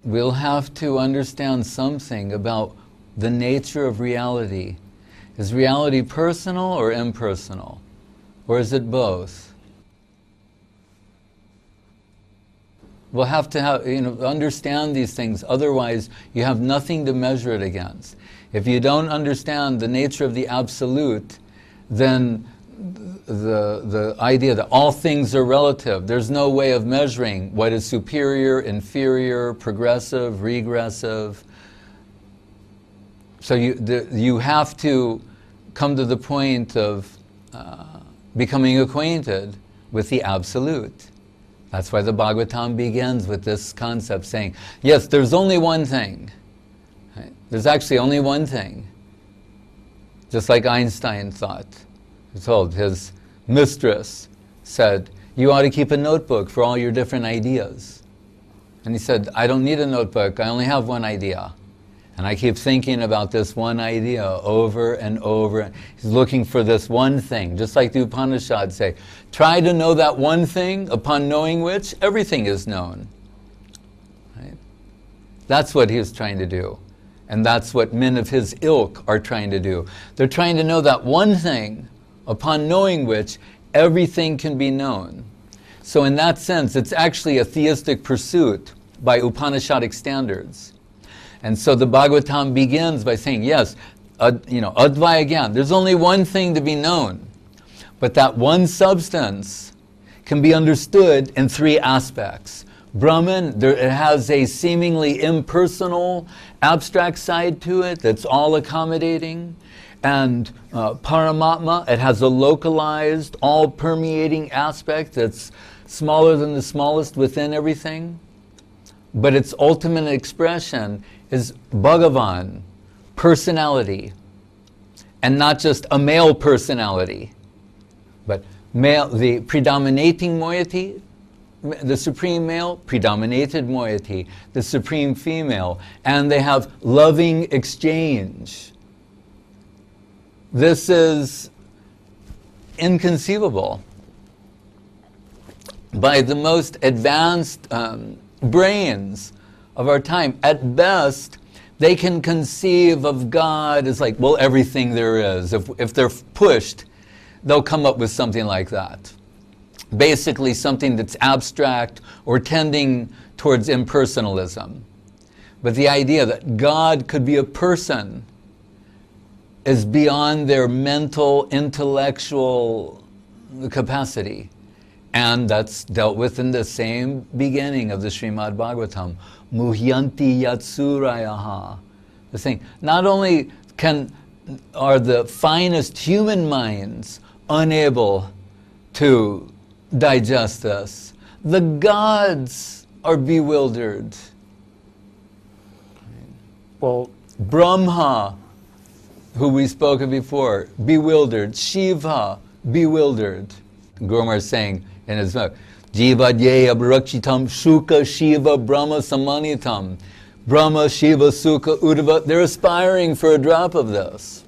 we'll have to understand something about the nature of reality. Is reality personal or impersonal? Or is it both? We'll have to understand these things, otherwise you have nothing to measure it against. If you don't understand the nature of the absolute, then the idea that all things are relative, there's no way of measuring what is superior, inferior, progressive, regressive. So you have to come to the point of becoming acquainted with the absolute. That's why the Bhagavatam begins with this concept saying, yes, there's only one thing. Right? There's actually only one thing. Just like Einstein thought. He told his mistress, said, you ought to keep a notebook for all your different ideas. And he said, I don't need a notebook, I only have one idea. And I keep thinking about this one idea over and over. He's looking for this one thing, just like the Upanishads say, try to know that one thing, upon knowing which everything is known. Right? That's what he was trying to do. And that's what men of his ilk are trying to do. They're trying to know that one thing, upon knowing which everything can be known. So in that sense, it's actually a theistic pursuit by Upanishadic standards. And so the Bhagavatam begins by saying, yes, Advaya Gyan, there's only one thing to be known, but that one substance can be understood in three aspects. Brahman, it has a seemingly impersonal, abstract side to it that's all accommodating. And Paramatma, it has a localized, all-permeating aspect that's smaller than the smallest within everything. But its ultimate expression is Bhagavan, personality, and not just a male personality, but male, the predominating moiety, the supreme male, predominated moiety, the supreme female, and they have loving exchange. This is inconceivable by the most advanced brains of our time. At best, they can conceive of God as like, well, everything there is. If they're pushed, they'll come up with something like that. Basically something that's abstract or tending towards impersonalism. But the idea that God could be a person is beyond their mental, intellectual capacity. And that's dealt with in the same beginning of the Srimad Bhagavatam. Muhyanti yatsurayaha. The thing, not only are the finest human minds unable to digest this, the gods are bewildered. Well, Brahma, who we spoke of before, bewildered. Shiva, bewildered. Gurumar is saying in his book, Jiva Ye Abharakshitam Shuka Shiva Brahma Samanitam. Brahma, Shiva, Sukha, Uddhava, they're aspiring for a drop of this.